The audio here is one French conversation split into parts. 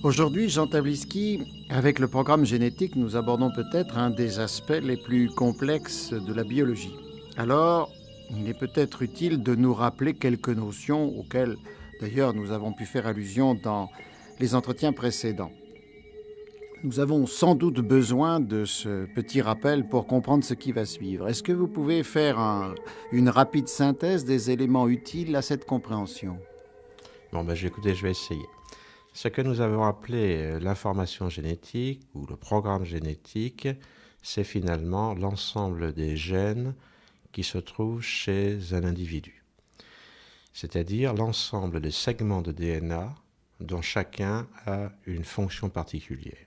Aujourd'hui, Jean Tabliski, avec le programme génétique, nous abordons peut-être un des aspects les plus complexes de la biologie. Alors, il est peut-être utile de nous rappeler quelques notions auxquelles, d'ailleurs, nous avons pu faire allusion dans les entretiens précédents. Nous avons sans doute besoin de ce petit rappel pour comprendre ce qui va suivre. Est-ce que vous pouvez faire une rapide synthèse des éléments utiles à cette compréhension ? Bon, écoutez, je vais essayer. Ce que nous avons appelé l'information génétique ou le programme génétique, c'est finalement l'ensemble des gènes qui se trouvent chez un individu. C'est-à-dire l'ensemble des segments de DNA dont chacun a une fonction particulière.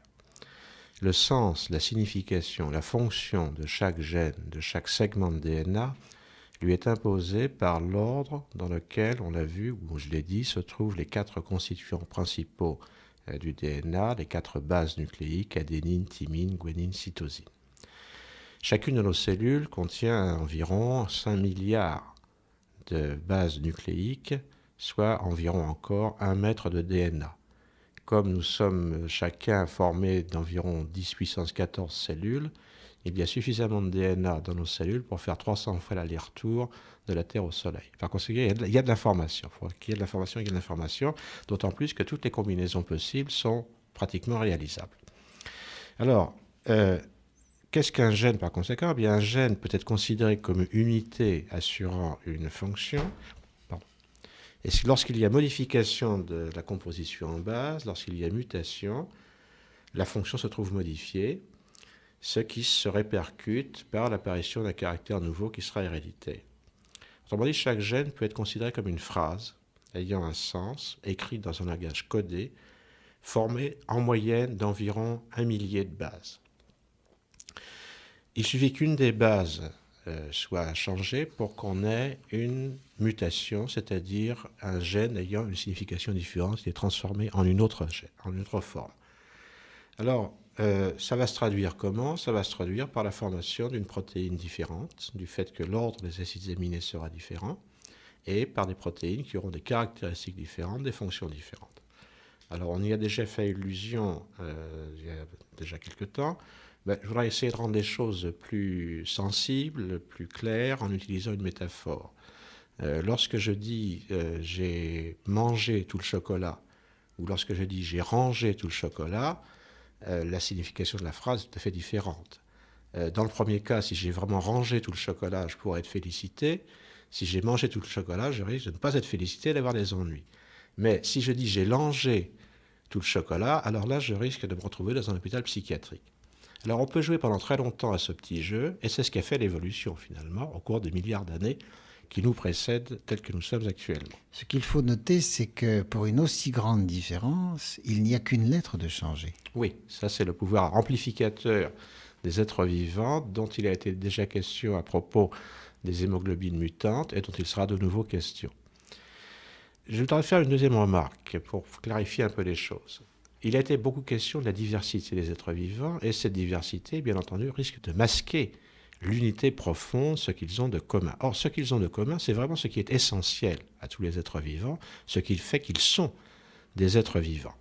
Le sens, la signification, la fonction de chaque gène, de chaque segment de DNA lui est imposé par l'ordre dans lequel, on l'a vu, ou je l'ai dit, se trouvent les 4 constituants principaux du DNA, les 4 bases nucléiques, adénine, thymine, guanine, cytosine. Chacune de nos cellules contient environ 5 milliards de bases nucléiques, soit environ encore 1 mètre de DNA. Comme nous sommes chacun formés d'environ 10 puissance 14 cellules, il y a suffisamment de DNA dans nos cellules pour faire 300 fois l'aller-retour de la Terre au Soleil. Par conséquent, il y a de l'information. Il faut qu'il y ait de l'information, il y a de l'information, d'autant plus que toutes les combinaisons possibles sont pratiquement réalisables. Alors, qu'est-ce qu'un gène par conséquent ? Eh bien, un gène peut être considéré comme une unité assurant une fonction. Et lorsqu'il y a modification de la composition en base, lorsqu'il y a mutation, la fonction se trouve modifiée, ce qui se répercute par l'apparition d'un caractère nouveau qui sera héréditaire. Autrement dit, chaque gène peut être considéré comme une phrase ayant un sens, écrite dans un langage codé, formé en moyenne d'environ 1 millier de bases. Il suffit qu'une des bases soit changée pour qu'on ait une mutation, c'est-à-dire un gène ayant une signification différente qui est transformé en une autre gène, en une autre forme. Alors, ça va se traduire comment ? Ça va se traduire par la formation d'une protéine différente, du fait que l'ordre des acides aminés sera différent, et par des protéines qui auront des caractéristiques différentes, des fonctions différentes. Alors, on y a déjà fait allusion il y a déjà quelque temps. Je voudrais essayer de rendre les choses plus sensibles, plus claires, en utilisant une métaphore. Lorsque je dis j'ai mangé tout le chocolat, ou lorsque je dis j'ai rangé tout le chocolat, la signification de la phrase est tout à fait différente. Dans le premier cas, si j'ai vraiment rangé tout le chocolat, je pourrais être félicité. Si j'ai mangé tout le chocolat, je risque de ne pas être félicité et d'avoir des ennuis. Mais si je dis j'ai langé tout le chocolat, alors là, je risque de me retrouver dans un hôpital psychiatrique. Alors on peut jouer pendant très longtemps à ce petit jeu, et c'est ce qui a fait l'évolution finalement, au cours des milliards d'années qui nous précèdent tels que nous sommes actuellement. Ce qu'il faut noter, c'est que pour une aussi grande différence, il n'y a qu'une lettre de changer. Oui, ça c'est le pouvoir amplificateur des êtres vivants dont il a été déjà question à propos des hémoglobines mutantes et dont il sera de nouveau question. Je voudrais faire une deuxième remarque pour clarifier un peu les choses. Il a été beaucoup question de la diversité des êtres vivants, et cette diversité, bien entendu, risque de masquer l'unité profonde, ce qu'ils ont de commun. Or, ce qu'ils ont de commun, c'est vraiment ce qui est essentiel à tous les êtres vivants, ce qui fait qu'ils sont des êtres vivants,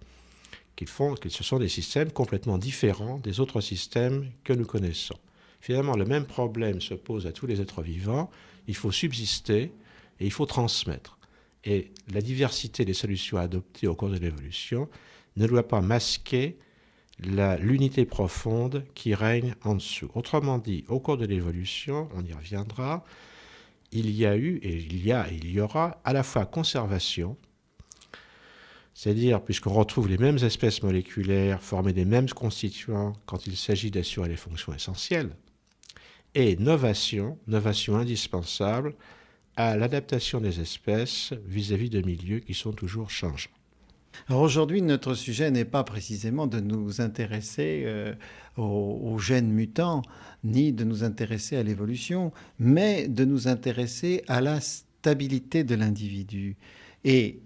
ce sont des systèmes complètement différents des autres systèmes que nous connaissons. Finalement, le même problème se pose à tous les êtres vivants, il faut subsister et il faut transmettre. Et la diversité des solutions adoptées au cours de l'évolution ne doit pas masquer l'unité profonde qui règne en dessous. Autrement dit, au cours de l'évolution, on y reviendra, il y a eu et il y aura à la fois conservation, c'est-à-dire puisqu'on retrouve les mêmes espèces moléculaires formées des mêmes constituants quand il s'agit d'assurer les fonctions essentielles, et novation indispensable à l'adaptation des espèces vis-à-vis de milieux qui sont toujours changeants. Alors aujourd'hui, notre sujet n'est pas précisément de nous intéresser aux gènes mutants, ni de nous intéresser à l'évolution, mais de nous intéresser à la stabilité de l'individu. Et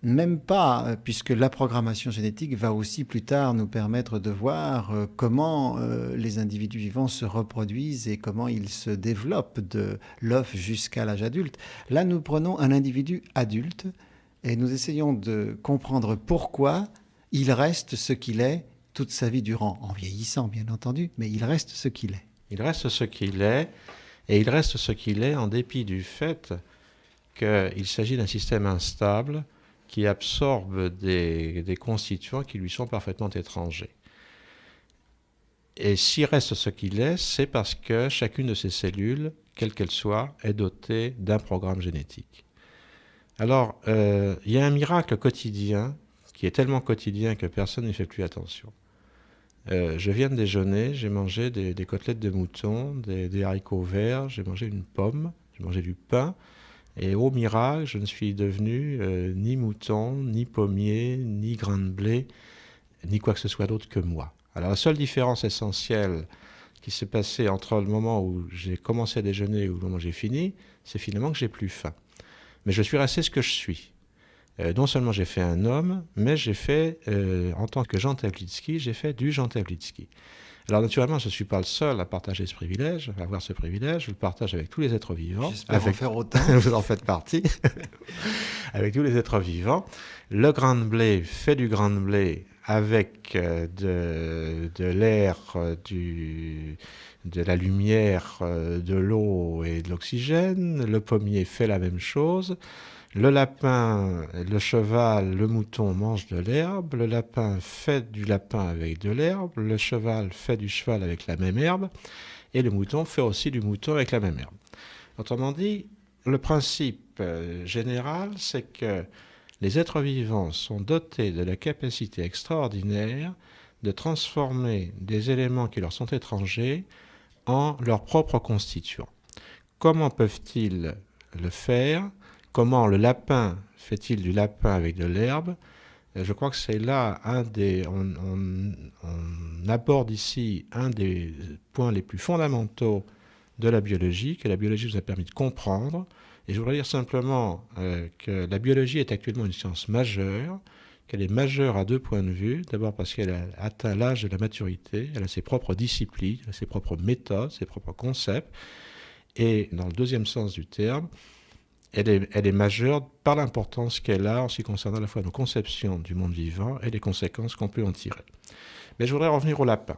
même pas, puisque la programmation génétique va aussi plus tard nous permettre de voir comment les individus vivants se reproduisent et comment ils se développent de l'œuf jusqu'à l'âge adulte. Là, nous prenons un individu adulte et nous essayons de comprendre pourquoi il reste ce qu'il est toute sa vie durant, en vieillissant bien entendu, mais il reste ce qu'il est. Il reste ce qu'il est, et il reste ce qu'il est en dépit du fait qu'il s'agit d'un système instable qui absorbe des constituants qui lui sont parfaitement étrangers. Et s'il reste ce qu'il est, c'est parce que chacune de ces cellules, quelle qu'elle soit, est dotée d'un programme génétique. Alors, il y a un miracle quotidien qui est tellement quotidien que personne n'y fait plus attention. Je viens de déjeuner, j'ai mangé des côtelettes de mouton, des haricots verts, j'ai mangé une pomme, j'ai mangé du pain, et au miracle, je ne suis devenu ni mouton, ni pommier, ni grain de blé, ni quoi que ce soit d'autre que moi. Alors la seule différence essentielle qui s'est passée entre le moment où j'ai commencé à déjeuner et le moment où j'ai fini, c'est finalement que j'ai plus faim. Mais je suis resté ce que je suis. Non seulement j'ai fait un homme, mais j'ai fait, en tant que Jean Tavlitsky, j'ai fait du Jean Tavlitsky. Alors naturellement, je ne suis pas le seul à partager ce privilège, à avoir ce privilège, je le partage avec tous les êtres vivants. J'espère en faire autant. Vous en faites partie. Avec tous les êtres vivants. Le grain de blé fait du grain de blé avec de l'air, de la lumière, de l'eau et de l'oxygène. Le pommier fait la même chose. Le lapin, le cheval, le mouton mangent de l'herbe. Le lapin fait du lapin avec de l'herbe. Le cheval fait du cheval avec la même herbe. Et le mouton fait aussi du mouton avec la même herbe. Autrement dit, le principe général, c'est que les êtres vivants sont dotés de la capacité extraordinaire de transformer des éléments qui leur sont étrangers en leurs propres constituants. Comment peuvent-ils le faire ? Comment le lapin fait-il du lapin avec de l'herbe ? Je crois que c'est là on aborde ici un des points les plus fondamentaux de la biologie, que la biologie nous a permis de comprendre. Et je voudrais dire simplement que la biologie est actuellement une science majeure, qu'elle est majeure à deux points de vue. D'abord parce qu'elle a atteint l'âge de la maturité, elle a ses propres disciplines, elle a ses propres méthodes, ses propres concepts. Et dans le deuxième sens du terme, elle est majeure par l'importance qu'elle a en ce qui concerne à la fois nos conceptions du monde vivant et les conséquences qu'on peut en tirer. Mais je voudrais revenir au lapin.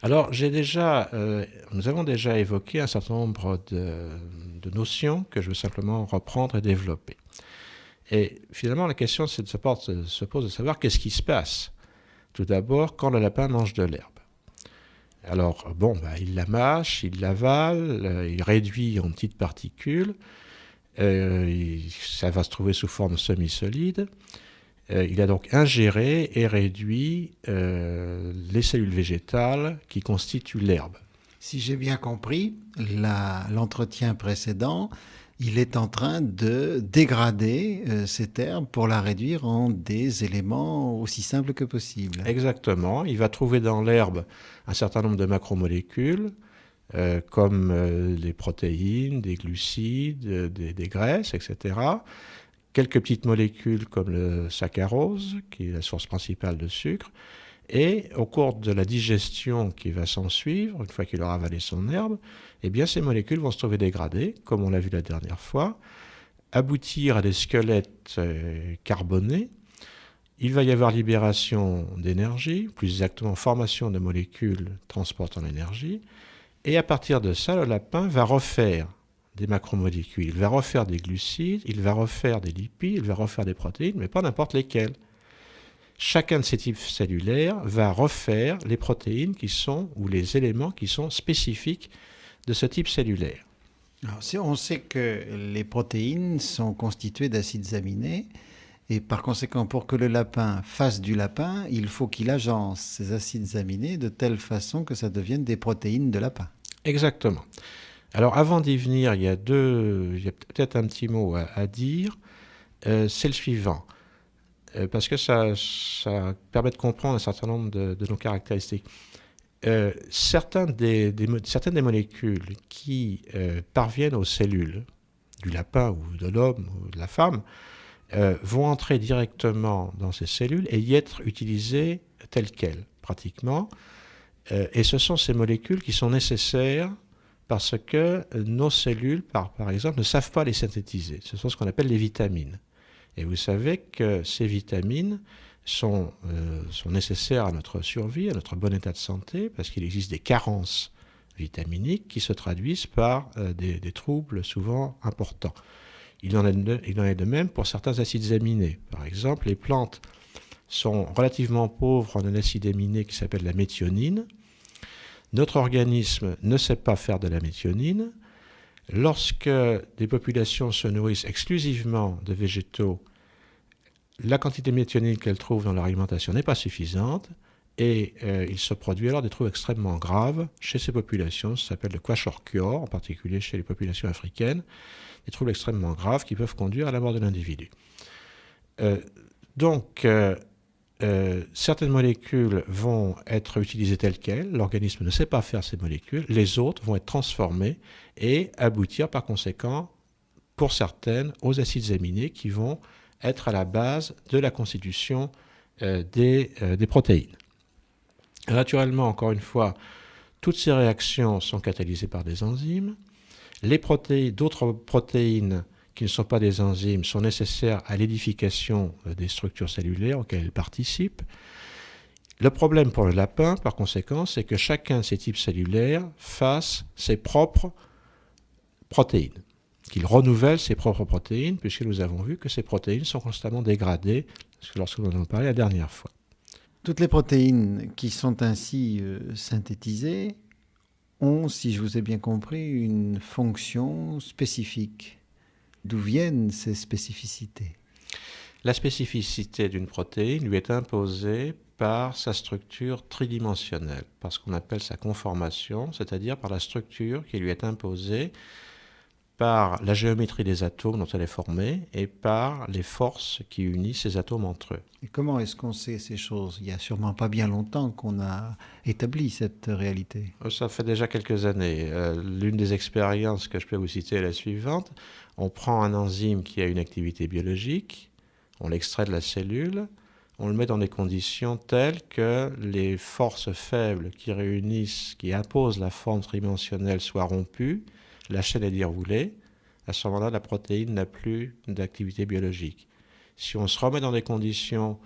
Alors, nous avons déjà évoqué un certain nombre de notions que je veux simplement reprendre et développer. Et finalement, la question se pose de savoir qu'est-ce qui se passe. Tout d'abord, quand le lapin mange de l'herbe. Alors, il la mâche, il l'avale, il réduit en petites particules, ça va se trouver sous forme semi-solide. Il a donc ingéré et réduit les cellules végétales qui constituent l'herbe. Si j'ai bien compris, l'entretien précédent, il est en train de dégrader cette herbe pour la réduire en des éléments aussi simples que possible. Exactement. Il va trouver dans l'herbe un certain nombre de macromolécules, comme les protéines, des glucides, des graisses, etc. Quelques petites molécules comme le saccharose, qui est la source principale de sucre. Et au cours de la digestion qui va s'en suivre, une fois qu'il aura avalé son herbe, eh bien ces molécules vont se trouver dégradées, comme on l'a vu la dernière fois, aboutir à des squelettes carbonés. Il va y avoir libération d'énergie, plus exactement formation de molécules transportant l'énergie. Et à partir de ça, le lapin va refaire des macromolécules, il va refaire des glucides, il va refaire des lipides, il va refaire des protéines, mais pas n'importe lesquelles. Chacun de ces types cellulaires va refaire les protéines ou les éléments qui sont spécifiques de ce type cellulaire. Alors, on sait que les protéines sont constituées d'acides aminés, et par conséquent, pour que le lapin fasse du lapin, il faut qu'il agence ces acides aminés de telle façon que ça devienne des protéines de lapin. Exactement. Alors avant d'y venir, il y a peut-être un petit mot à dire. C'est le suivant, parce que ça permet de comprendre un certain nombre de nos caractéristiques. Certaines des molécules qui parviennent aux cellules du lapin ou de l'homme ou de la femme vont entrer directement dans ces cellules et y être utilisées telles quelles, pratiquement. Et ce sont ces molécules qui sont nécessaires parce que nos cellules, par exemple, ne savent pas les synthétiser. Ce sont ce qu'on appelle les vitamines. Et vous savez que ces vitamines sont nécessaires à notre survie, à notre bon état de santé, parce qu'il existe des carences vitaminiques qui se traduisent par des troubles souvent importants. Il en est de même pour certains acides aminés. Par exemple, les plantes sont relativement pauvres en un acide aminé qui s'appelle la méthionine. Notre organisme ne sait pas faire de la méthionine. Lorsque des populations se nourrissent exclusivement de végétaux, la quantité de méthionine qu'elles trouvent dans leur alimentation n'est pas suffisante et il se produit alors des troubles extrêmement graves chez ces populations. Ça s'appelle le kwashiorkor, en particulier chez les populations africaines, des troubles extrêmement graves qui peuvent conduire à la mort de l'individu. Certaines molécules vont être utilisées telles quelles, l'organisme ne sait pas faire ces molécules, les autres vont être transformées et aboutir par conséquent, pour certaines, aux acides aminés qui vont être à la base de la constitution des protéines. Naturellement, encore une fois, toutes ces réactions sont catalysées par des enzymes. D'autres protéines qui ne sont pas des enzymes sont nécessaires à l'édification des structures cellulaires auxquelles elles participent. Le problème pour le lapin, par conséquent, c'est que chacun de ces types cellulaires fasse ses propres protéines, qu'il renouvelle ses propres protéines, puisque nous avons vu que ces protéines sont constamment dégradées, lorsque nous en avons parlé la dernière fois. Toutes les protéines qui sont ainsi synthétisées ont, si je vous ai bien compris, une fonction spécifique. D'où viennent ces spécificités ? La spécificité d'une protéine lui est imposée par sa structure tridimensionnelle, par ce qu'on appelle sa conformation, c'est-à-dire par la structure qui lui est imposée par la géométrie des atomes dont elle est formée et par les forces qui unissent ces atomes entre eux. Et comment est-ce qu'on sait ces choses ? Il n'y a sûrement pas bien longtemps qu'on a établi cette réalité. Ça fait déjà quelques années. L'une des expériences que je peux vous citer est la suivante. On prend un enzyme qui a une activité biologique, on l'extrait de la cellule, on le met dans des conditions telles que les forces faibles qui imposent la forme tridimensionnelle soient rompues, la chaîne est déroulée. À ce moment-là, la protéine n'a plus d'activité biologique. Si on se remet dans des conditions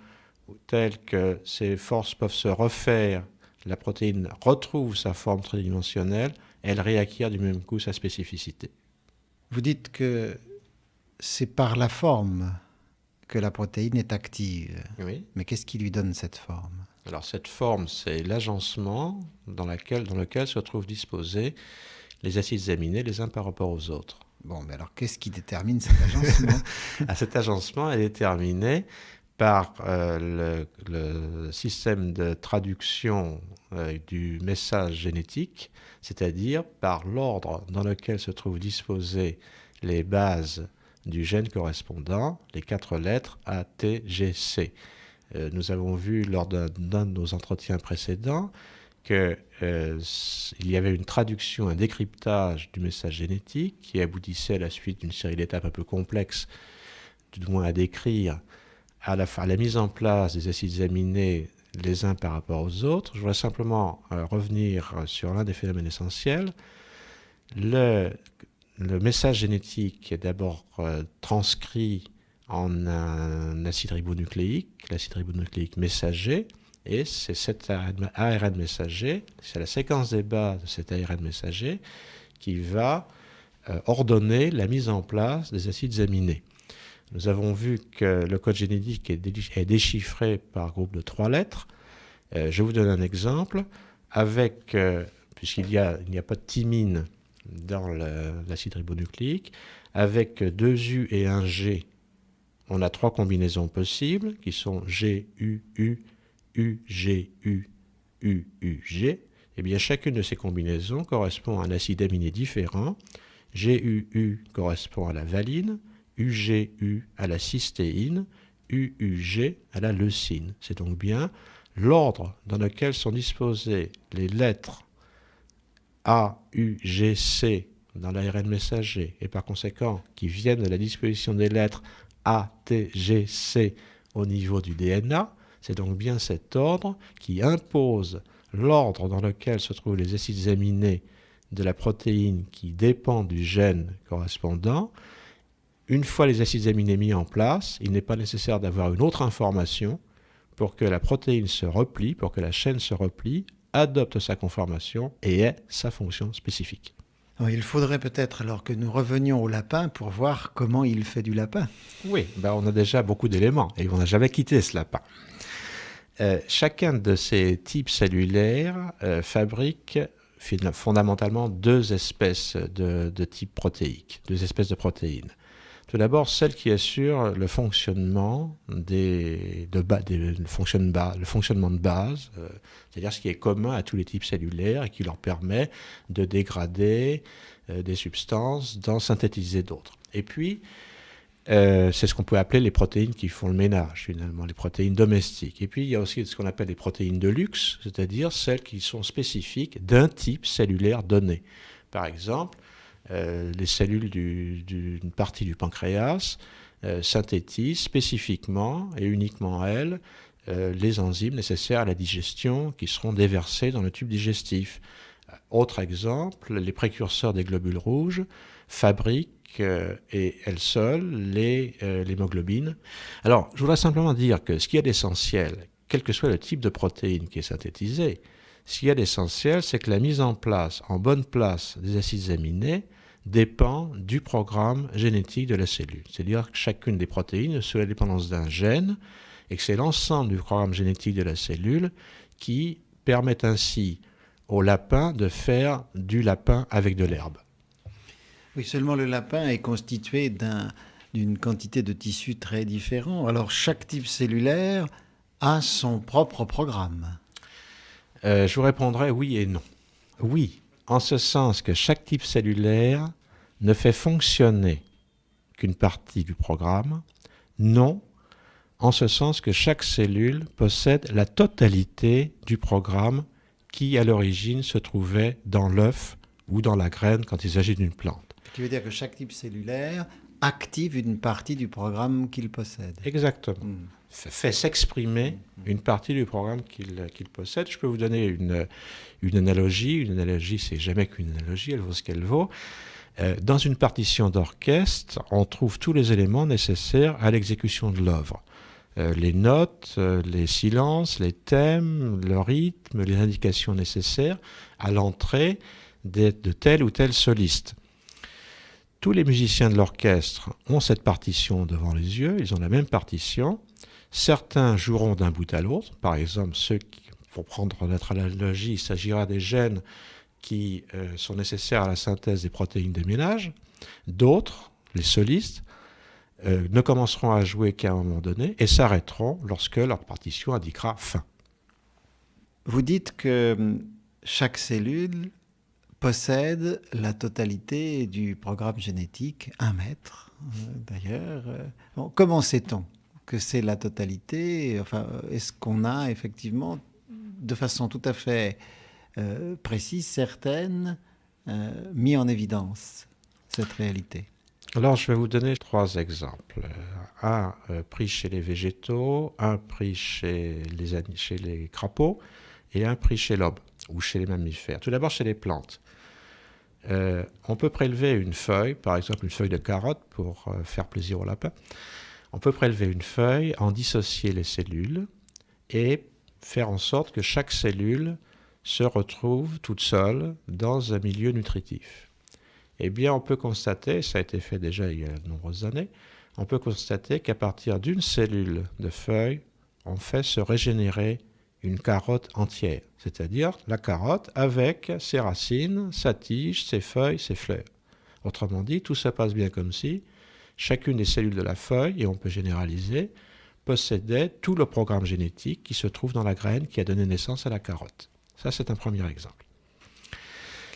telles que ces forces peuvent se refaire, la protéine retrouve sa forme tridimensionnelle, elle réacquiert du même coup sa spécificité. Vous dites que c'est par la forme que la protéine est active. Oui. Mais qu'est-ce qui lui donne cette forme ? Alors cette forme, c'est l'agencement dans lequel se trouvent disposés les acides aminés les uns par rapport aux autres. Bon, mais alors qu'est-ce qui détermine cet agencement ? Cet agencement est déterminé par le système de traduction du message génétique, c'est-à-dire par l'ordre dans lequel se trouvent disposées les bases du gène correspondant, les 4 lettres A, T, G, C. Nous avons vu lors d'un de nos entretiens précédents qu'il y avait une traduction, un décryptage du message génétique qui aboutissait à la suite d'une série d'étapes un peu complexes, du moins à décrire, à la mise en place des acides aminés les uns par rapport aux autres. Je voudrais simplement revenir sur l'un des phénomènes essentiels. Le message génétique est d'abord transcrit en un acide ribonucléique, l'acide ribonucléique messager, et c'est cet ARN messager, c'est la séquence des bases de cet ARN messager qui va ordonner la mise en place des acides aminés. Nous avons vu que le code génétique est déchiffré par groupe de 3 lettres. Je vous donne un exemple. Puisqu'il n'y a pas de thymine dans l'acide ribonucléique, avec 2 U et 1 G, on a 3 combinaisons possibles qui sont G, U, U, U, G, U, U, U, G. Eh bien, chacune de ces combinaisons correspond à un acide aminé différent. GUU correspond à la valine, UGU à la cystéine, UUG à la leucine. C'est donc bien l'ordre dans lequel sont disposées les lettres A, U, G, C dans l'ARN messager et par conséquent qui viennent de la disposition des lettres A, T, G, C au niveau du DNA. C'est donc bien cet ordre qui impose l'ordre dans lequel se trouvent les acides aminés de la protéine qui dépend du gène correspondant. Une fois les acides aminés mis en place, il n'est pas nécessaire d'avoir une autre information pour que la protéine se replie, pour que la chaîne se replie, adopte sa conformation et ait sa fonction spécifique. Alors, il faudrait peut-être alors que nous revenions au lapin pour voir comment il fait du lapin. Oui, on a déjà beaucoup d'éléments et on n'a jamais quitté ce lapin. Chacun de ces types cellulaires fabrique fondamentalement deux espèces de type protéique, deux espèces de protéines. Tout d'abord, celle qui assure le fonctionnement le fonctionnement de base, c'est-à-dire ce qui est commun à tous les types cellulaires et qui leur permet de dégrader des substances, d'en synthétiser d'autres. Et puis, c'est ce qu'on peut appeler les protéines qui font le ménage, finalement, les protéines domestiques. Et puis, il y a aussi ce qu'on appelle les protéines de luxe, c'est-à-dire celles qui sont spécifiques d'un type cellulaire donné. Par exemple, les cellules d'une partie du pancréas synthétisent spécifiquement et uniquement elles les enzymes nécessaires à la digestion qui seront déversées dans le tube digestif. Autre exemple, les précurseurs des globules rouges fabriquent et elles seules l'hémoglobine. Alors, je voudrais simplement dire que ce qu'il y a d'essentiel, quel que soit le type de protéine qui est synthétisé, ce qu'il y a d'essentiel, c'est que la mise en place, en bonne place des acides aminés, dépend du programme génétique de la cellule. C'est-à-dire que chacune des protéines est sous la dépendance d'un gène et que c'est l'ensemble du programme génétique de la cellule qui permet ainsi au lapin de faire du lapin avec de l'herbe. Oui, seulement le lapin est constitué d'une quantité de tissus très différents. Alors chaque type cellulaire a son propre programme. Je vous répondrai oui et non. Oui, en ce sens que chaque type cellulaire ne fait fonctionner qu'une partie du programme. Non, en ce sens que chaque cellule possède la totalité du programme qui, à l'origine, se trouvait dans l'œuf ou dans la graine quand il s'agit d'une plante. Ce qui veut dire que chaque type cellulaire active une partie du programme qu'il possède. Exactement. Fait s'exprimer une partie du programme qu'il possède. Je peux vous donner une analogie. Une analogie, c'est jamais qu'une analogie, elle vaut ce qu'elle vaut. Dans une partition d'orchestre, on trouve tous les éléments nécessaires à l'exécution de l'œuvre. Les notes, les silences, les thèmes, le rythme, les indications nécessaires à l'entrée de tel ou tel soliste. Tous les musiciens de l'orchestre ont cette partition devant les yeux, ils ont la même partition. Certains joueront d'un bout à l'autre, par exemple ceux qui, pour prendre notre analogie, il s'agira des gènes qui sont nécessaires à la synthèse des protéines des ménages. D'autres, les solistes, ne commenceront à jouer qu'à un moment donné et s'arrêteront lorsque leur partition indiquera fin. Vous dites que chaque cellule possède la totalité du programme génétique, 1 mètre d'ailleurs. Bon, comment sait-on que c'est la totalité? Enfin, est-ce qu'on a effectivement, de façon tout à fait précise, certaine, mis en évidence cette réalité? Alors, je vais vous donner 3 exemples. Un pris chez les végétaux, un pris chez les crapauds et un pris chez l'homme ou chez les mammifères. Tout d'abord, chez les plantes. On peut prélever une feuille, par exemple une feuille de carotte pour faire plaisir au lapin. On peut prélever une feuille, en dissocier les cellules et faire en sorte que chaque cellule se retrouve toute seule dans un milieu nutritif. Eh bien, on peut constater, ça a été fait déjà il y a de nombreuses années, on peut constater qu'à partir d'une cellule de feuille, on fait se régénérer une carotte entière, c'est-à-dire la carotte avec ses racines, sa tige, ses feuilles, ses fleurs. Autrement dit, tout se passe bien comme si chacune des cellules de la feuille, et on peut généraliser, possédait tout le programme génétique qui se trouve dans la graine qui a donné naissance à la carotte. Ça, c'est un premier exemple.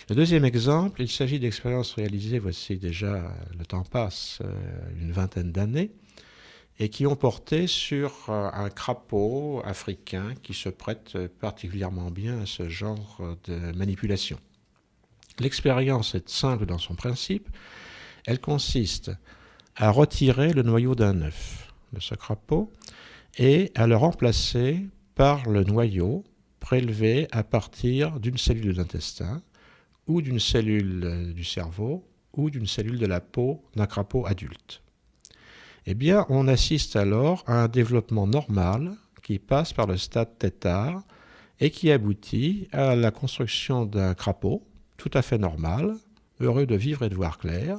Le deuxième exemple, il s'agit d'expériences réalisées, voici déjà, le temps passe, une vingtaine d'années, et qui ont porté sur un crapaud africain qui se prête particulièrement bien à ce genre de manipulation. L'expérience est simple dans son principe. Elle consiste à retirer le noyau d'un œuf de ce crapaud et à le remplacer par le noyau prélevé à partir d'une cellule de l'intestin ou d'une cellule du cerveau ou d'une cellule de la peau d'un crapaud adulte. Eh bien, on assiste alors à un développement normal qui passe par le stade tétard et qui aboutit à la construction d'un crapaud tout à fait normal, heureux de vivre et de voir clair,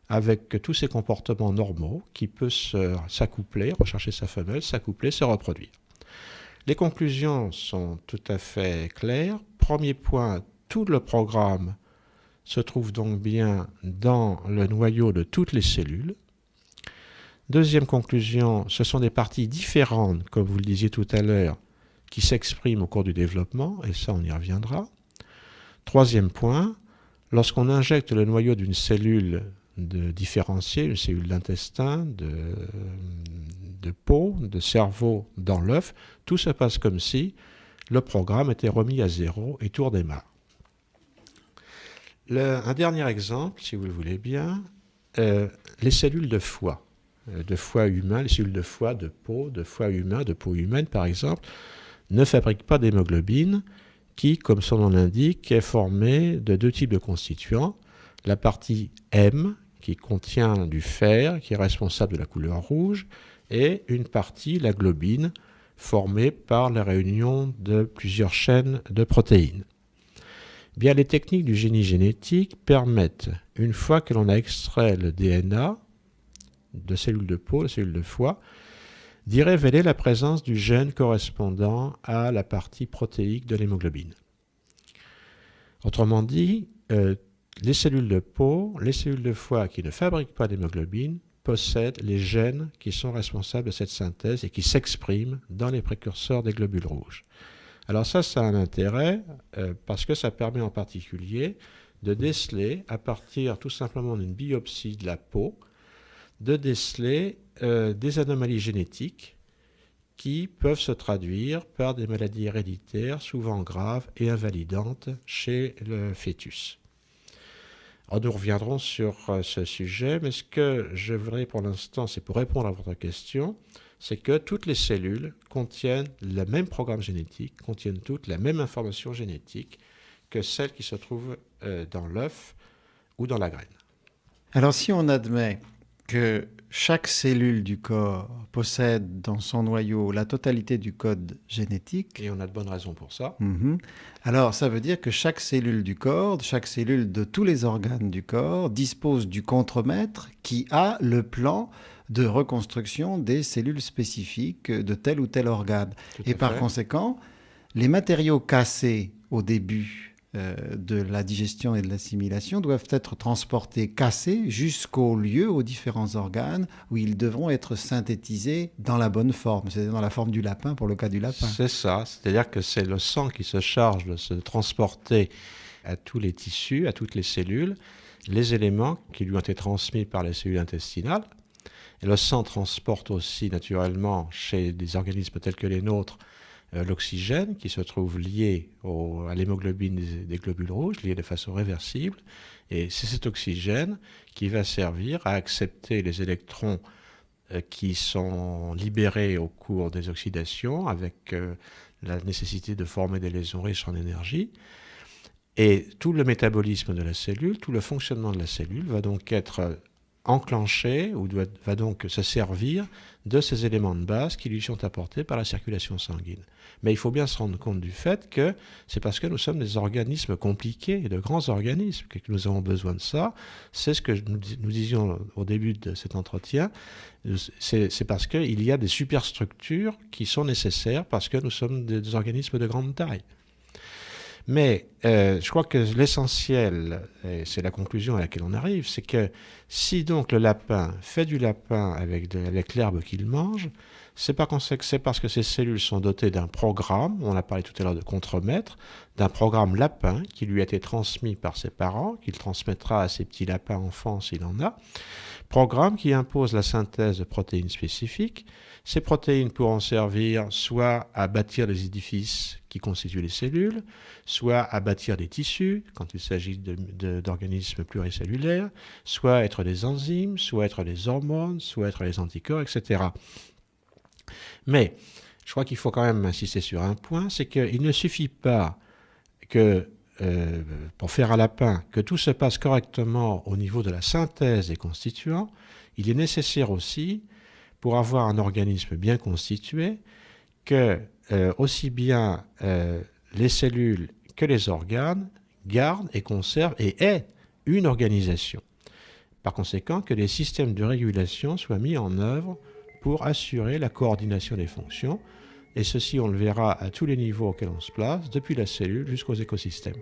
avec tous ses comportements normaux, qui peut s'accoupler, rechercher sa femelle, s'accoupler, se reproduire. Les conclusions sont tout à fait claires. Premier point, tout le programme se trouve donc bien dans le noyau de toutes les cellules. Deuxième conclusion, ce sont des parties différentes, comme vous le disiez tout à l'heure, qui s'expriment au cours du développement, et ça on y reviendra. Troisième point, lorsqu'on injecte le noyau d'une cellule différenciée, une cellule d'intestin, de peau, de cerveau dans l'œuf, tout se passe comme si le programme était remis à zéro et tout redémarre. Un dernier exemple, si vous le voulez bien, les cellules de foie humain, les cellules de foie humain, de peau humaine par exemple, ne fabriquent pas d'hémoglobine qui, comme son nom l'indique, est formée de deux types de constituants. La partie M, qui contient du fer, qui est responsable de la couleur rouge, et une partie, la globine, formée par la réunion de plusieurs chaînes de protéines. Bien, les techniques du génie génétique permettent, une fois que l'on a extrait le DNA de cellules de peau, de cellules de foie, d'y révéler la présence du gène correspondant à la partie protéique de l'hémoglobine. Autrement dit, les cellules de peau, les cellules de foie qui ne fabriquent pas d'hémoglobine possèdent les gènes qui sont responsables de cette synthèse et qui s'expriment dans les précurseurs des globules rouges. Alors ça a un intérêt parce que ça permet en particulier de déceler, à partir tout simplement d'une biopsie de la peau, de déceler des anomalies génétiques qui peuvent se traduire par des maladies héréditaires souvent graves et invalidantes chez le fœtus. Alors nous reviendrons sur ce sujet, mais ce que je voudrais pour l'instant, c'est pour répondre à votre question, c'est que toutes les cellules contiennent le même programme génétique, contiennent toutes la même information génétique que celle qui se trouve dans l'œuf ou dans la graine. Alors si on admet que chaque cellule du corps possède dans son noyau la totalité du code génétique. Et on a de bonnes raisons pour ça. Alors, ça veut dire que chaque cellule du corps, chaque cellule de tous les organes du corps dispose du contremaître qui a le plan de reconstruction des cellules spécifiques de tel ou tel organe. Et par conséquent, les matériaux cassés au début de la digestion et de l'assimilation doivent être transportés cassés jusqu'au lieu, aux différents organes où ils devront être synthétisés dans la bonne forme, c'est-à-dire dans la forme du lapin pour le cas du lapin. C'est ça, c'est-à-dire que c'est le sang qui se charge de se transporter à tous les tissus, à toutes les cellules, les éléments qui lui ont été transmis par les cellules intestinales. Et le sang transporte aussi naturellement chez des organismes tels que les nôtres l'oxygène qui se trouve lié à l'hémoglobine des globules rouges, lié de façon réversible. Et c'est cet oxygène qui va servir à accepter les électrons qui sont libérés au cours des oxydations avec la nécessité de former des liaisons riches en énergie. Et tout le métabolisme de la cellule, tout le fonctionnement de la cellule va donc être enclenché ou va donc se servir de ces éléments de base qui lui sont apportés par la circulation sanguine. Mais il faut bien se rendre compte du fait que c'est parce que nous sommes des organismes compliqués, de grands organismes, que nous avons besoin de ça. C'est ce que nous disions au début de cet entretien. C'est parce qu'il y a des superstructures qui sont nécessaires parce que nous sommes des organismes de grande taille. Mais je crois que l'essentiel, et c'est la conclusion à laquelle on arrive, c'est que si donc le lapin fait du lapin avec l'herbe qu'il mange, c'est parce que ces cellules sont dotées d'un programme, on a parlé tout à l'heure de contremaître, d'un programme lapin qui lui a été transmis par ses parents, qu'il transmettra à ses petits lapins enfants s'il en a, programme qui impose la synthèse de protéines spécifiques. Ces protéines pourront servir soit à bâtir les édifices qui constituent les cellules, soit à bâtir des tissus, quand il s'agit d'organismes pluricellulaires, soit être des enzymes, soit être des hormones, soit être les anticorps, etc. Mais je crois qu'il faut quand même insister sur un point, c'est qu'il ne suffit pas que, pour faire un lapin, que tout se passe correctement au niveau de la synthèse des constituants. Il est nécessaire aussi, pour avoir un organisme bien constitué, que aussi bien les cellules que les organes gardent et conservent et aient une organisation. Par conséquent, que les systèmes de régulation soient mis en œuvre pour assurer la coordination des fonctions, et ceci on le verra à tous les niveaux auxquels on se place, depuis la cellule jusqu'aux écosystèmes.